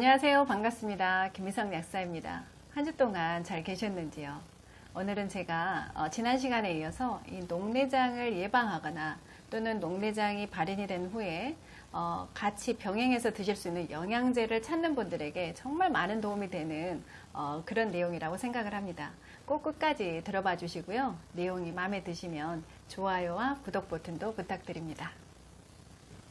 안녕하세요. 반갑습니다. 김미성 약사입니다. 한 주 동안 잘 계셨는지요? 오늘은 제가 지난 시간에 이어서 이 녹내장을 예방하거나 또는 녹내장이 발현이 된 후에 같이 병행해서 드실 수 있는 영양제를 찾는 분들에게 정말 많은 도움이 되는 그런 내용이라고 생각을 합니다. 꼭 끝까지 들어봐 주시고요. 내용이 마음에 드시면 좋아요와 구독 버튼도 부탁드립니다.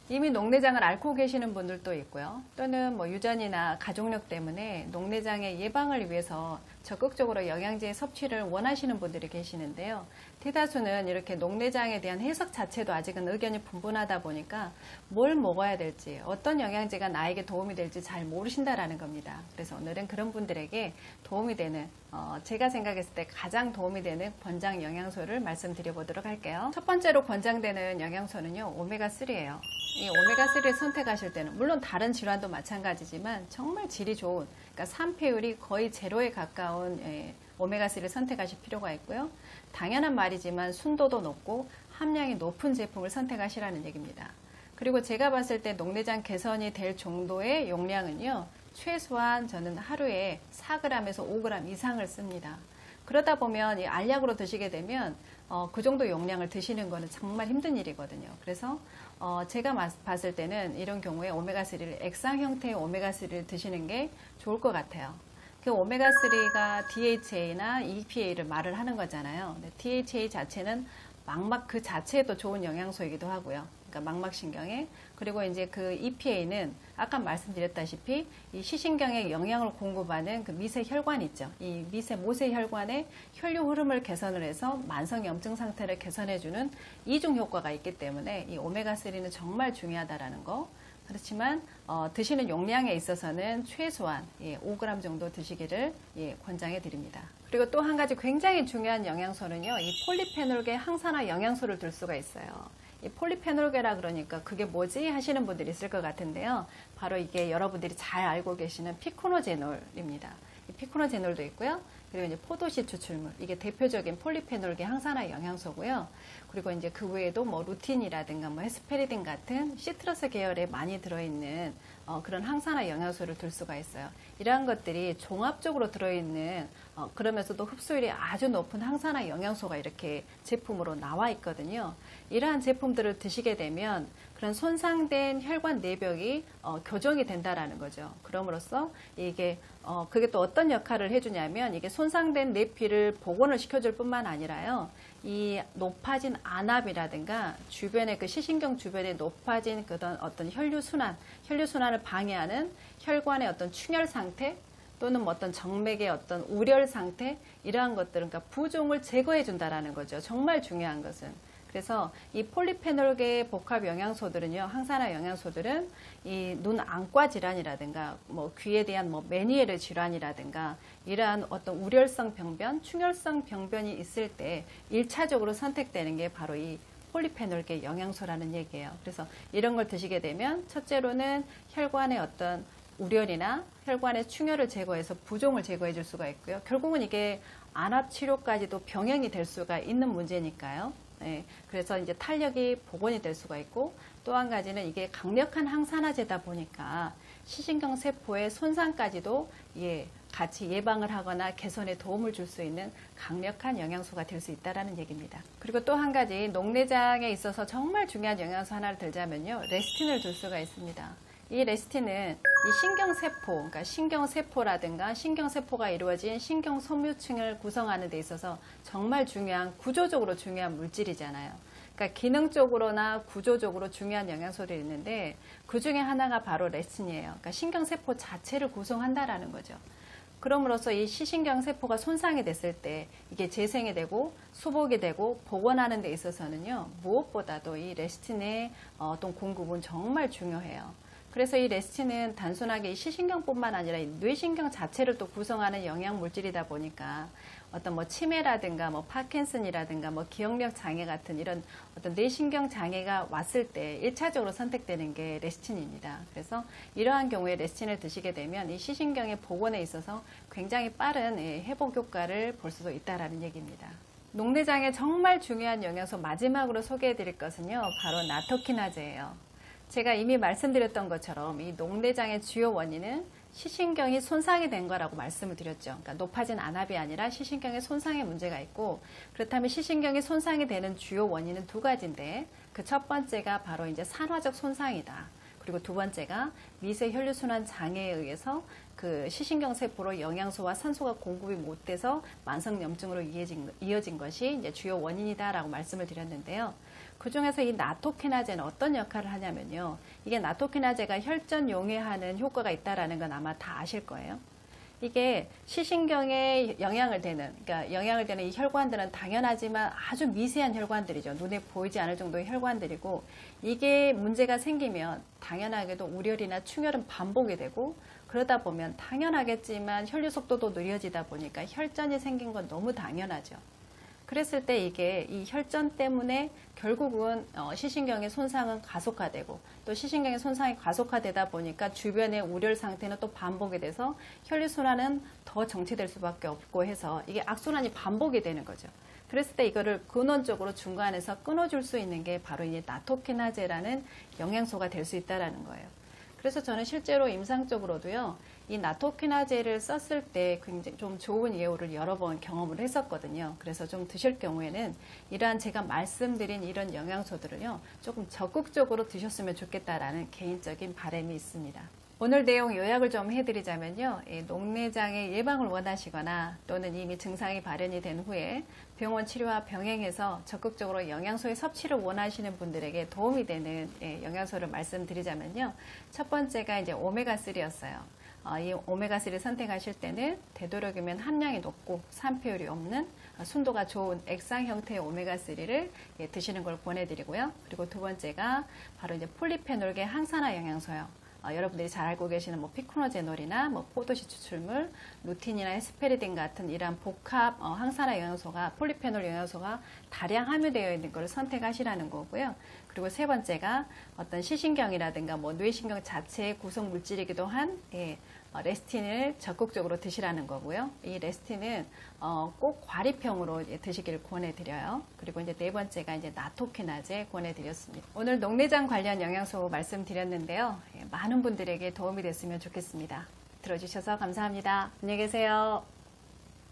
이미 녹내장을 앓고 계시는 분들도 있고요. 또는 유전이나 가족력 때문에 녹내장의 예방을 위해서 적극적으로 영양제 섭취를 원하시는 분들이 계시는데요. 대다수는 이렇게 녹내장에 대한 해석 자체도 아직은 의견이 분분하다 보니까 뭘 먹어야 될지, 어떤 영양제가 나에게 도움이 될지 잘 모르신다라는 겁니다. 그래서 오늘은 그런 분들에게 도움이 되는, 제가 생각했을 때 가장 도움이 되는 권장 영양소를 말씀드려 보도록 할게요. 첫 번째로 권장되는 영양소는요, 오메가3예요. 이 오메가3를 선택하실 때는 물론 다른 질환도 마찬가지지만 정말 질이 좋은, 그러니까 산패율이 거의 제로에 가까운 오메가3를 선택하실 필요가 있고요. 당연한 말이지만 순도도 높고 함량이 높은 제품을 선택하시라는 얘기입니다. 그리고 제가 봤을 때 녹내장 개선이 될 정도의 용량은요, 최소한 저는 하루에 4g에서 5g 이상을 씁니다. 그러다 보면 이 알약으로 드시게 되면 그 정도 용량을 드시는 거는 정말 힘든 일이거든요. 그래서 제가 봤을 때는 이런 경우에 오메가3를 액상 형태의 오메가3를 드시는 게 좋을 것 같아요. 그 오메가3가 DHA나 EPA를 말을 하는 거잖아요. DHA 자체는 망막 그 자체도 좋은 영양소이기도 하고요. 그러니까 망막신경에, 그리고 이제 그 EPA는 아까 말씀드렸다시피 이 시신경에 영양을 공급하는 그 미세혈관 있죠. 이 모세혈관의 혈류 흐름을 개선을 해서 만성염증 상태를 개선해주는 이중 효과가 있기 때문에 이 오메가3는 정말 중요하다라는 거. 그렇지만 드시는 용량에 있어서는 최소한 5g 정도 드시기를 권장해 드립니다. 그리고 또 한 가지 굉장히 중요한 영양소는요, 이 폴리페놀계 항산화 영양소를 들 수가 있어요. 이 폴리페놀계라 그러니까 그게 뭐지 하시는 분들이 있을 것 같은데요. 바로 이게 여러분들이 잘 알고 계시는 피코노제놀입니다. 이 피코노제놀도 있고요. 그리고 이제 포도씨 추출물, 이게 대표적인 폴리페놀계 항산화 영양소고요. 그리고 이제 그 외에도 루틴이라든가 헤스페리딘 같은 시트러스 계열에 많이 들어있는 그런 항산화 영양소를 들 수가 있어요. 이러한 것들이 종합적으로 들어있는 그러면서도 흡수율이 아주 높은 항산화 영양소가 이렇게 제품으로 나와 있거든요. 이러한 제품들을 드시게 되면 그런 손상된 혈관 내벽이 교정이 된다라는 거죠. 그럼으로써 이게 그게 또 어떤 역할을 해주냐면 이게 손상된 내피를 복원을 시켜줄 뿐만 아니라요. 이 높아진 안압이라든가 주변의 그 시신경 주변에 높아진 그런 어떤 혈류순환을 방해하는 혈관의 어떤 충혈 상태 또는 어떤 정맥의 어떤 우렬 상태, 이러한 것들은 그러니까 부종을 제거해 준다라는 거죠. 정말 중요한 것은. 그래서 이 폴리페놀계 복합 영양소들은요, 항산화 영양소들은 이 눈 안과 질환이라든가 귀에 대한 메니에르 질환이라든가 이러한 어떤 우렬성 병변, 충혈성 병변이 있을 때 1차적으로 선택되는 게 바로 이 폴리페놀계 영양소라는 얘기예요. 그래서 이런 걸 드시게 되면 첫째로는 혈관의 어떤 우렬이나 혈관의 충혈을 제거해서 부종을 제거해 줄 수가 있고요. 결국은 이게 안압 치료까지도 병행이 될 수가 있는 문제니까요. 그래서 이제 탄력이 복원이 될 수가 있고, 또 한 가지는 이게 강력한 항산화제다 보니까 시신경 세포의 손상까지도 같이 예방을 하거나 개선에 도움을 줄 수 있는 강력한 영양소가 될 수 있다는 얘기입니다. 그리고 또 한 가지 녹내장에 있어서 정말 중요한 영양소 하나를 들자면요, 레시틴을 들 수가 있습니다. 이 레시틴은 이 신경세포, 그러니까 신경세포라든가 신경세포가 이루어진 신경섬유층을 구성하는 데 있어서 정말 중요한, 구조적으로 중요한 물질이잖아요. 그러니까 기능적으로나 구조적으로 중요한 영양소들이 있는데 그 중에 하나가 바로 레시틴이에요. 그러니까 신경세포 자체를 구성한다라는 거죠. 그럼으로써 이 시신경세포가 손상이 됐을 때 이게 재생이 되고 수복이 되고 복원하는 데 있어서는요, 무엇보다도 이 레시틴의 어떤 공급은 정말 중요해요. 그래서 이 레시틴은 단순하게 이 시신경뿐만 아니라 이 뇌신경 자체를 또 구성하는 영양 물질이다 보니까 어떤 치매라든가 파킨슨이라든가 기억력 장애 같은 이런 어떤 뇌신경 장애가 왔을 때 1차적으로 선택되는 게 레시틴입니다. 그래서 이러한 경우에 레시틴을 드시게 되면 이 시신경의 복원에 있어서 굉장히 빠른 회복 효과를 볼 수도 있다라는 얘기입니다. 녹내장의 정말 중요한 영양소 마지막으로 소개해 드릴 것은요, 바로 나토키나제예요. 제가 이미 말씀드렸던 것처럼 이 녹내장의 주요 원인은 시신경이 손상이 된 거라고 말씀을 드렸죠. 그러니까 높아진 안압이 아니라 시신경의 손상의 문제가 있고, 그렇다면 시신경이 손상이 되는 주요 원인은 두 가지인데, 그 첫 번째가 바로 이제 산화적 손상이다. 그리고 두 번째가 미세 혈류순환 장애에 의해서 그 시신경 세포로 영양소와 산소가 공급이 못 돼서 만성염증으로 이어진 것이 이제 주요 원인이다라고 말씀을 드렸는데요. 그 중에서 이 나토키나제는 어떤 역할을 하냐면요. 이게 나토키나제가 혈전 용해하는 효과가 있다라는 건 아마 다 아실 거예요. 이게 시신경에 영향을 되는, 그러니까 영향을 되는 이 혈관들은 당연하지만 아주 미세한 혈관들이죠. 눈에 보이지 않을 정도의 혈관들이고, 이게 문제가 생기면 당연하게도 우렬이나 충혈은 반복이 되고, 그러다 보면 당연하겠지만 혈류 속도도 느려지다 보니까 혈전이 생긴 건 너무 당연하죠. 그랬을 때 이게 이 혈전 때문에 결국은 시신경의 손상은 가속화되고, 또 시신경의 손상이 가속화되다 보니까 주변의 우렬 상태는 또 반복이 돼서 혈류순환은 더 정체될 수밖에 없고 해서 이게 악순환이 반복이 되는 거죠. 그랬을 때 이거를 근원적으로 중간에서 끊어줄 수 있는 게 바로 이 나토키나제라는 영양소가 될 수 있다는 거예요. 그래서 저는 실제로 임상적으로도요, 이 나토키나제를 썼을 때 굉장히 좀 좋은 예후를 여러 번 경험을 했었거든요. 그래서 좀 드실 경우에는 이러한 제가 말씀드린 이런 영양소들을요, 조금 적극적으로 드셨으면 좋겠다라는 개인적인 바람이 있습니다. 오늘 내용 요약을 좀 해드리자면요. 녹내장의 예방을 원하시거나 또는 이미 증상이 발현이 된 후에 병원 치료와 병행해서 적극적으로 영양소의 섭취를 원하시는 분들에게 도움이 되는 영양소를 말씀드리자면요. 첫 번째가 이제 오메가3였어요. 이 오메가3를 선택하실 때는 되도록이면 함량이 높고 산표율이 없는 순도가 좋은 액상 형태의 오메가3를 드시는 걸 권해드리고요. 그리고 두 번째가 바로 이제 폴리페놀계 항산화 영양소요. 여러분들이 잘 알고 계시는 뭐 피코노제놀이나 뭐 포도씨 추출물, 루틴이나 헤스페리딘 같은 이러한 복합 항산화 영양소가, 폴리페놀 영양소가 다량 함유되어 있는 것을 선택하시라는 거고요. 그리고 세 번째가 어떤 시신경이라든가 뭐 뇌신경 자체의 구성 물질이기도 한 레스틴을 적극적으로 드시라는 거고요. 이 레스틴은 꼭 과립형으로 드시길 권해드려요. 그리고 이제 네 번째가 이제 나토키나제 권해드렸습니다. 오늘 녹내장 관련 영양소 말씀드렸는데요. 많은 분들에게 도움이 됐으면 좋겠습니다. 들어주셔서 감사합니다. 안녕히 계세요.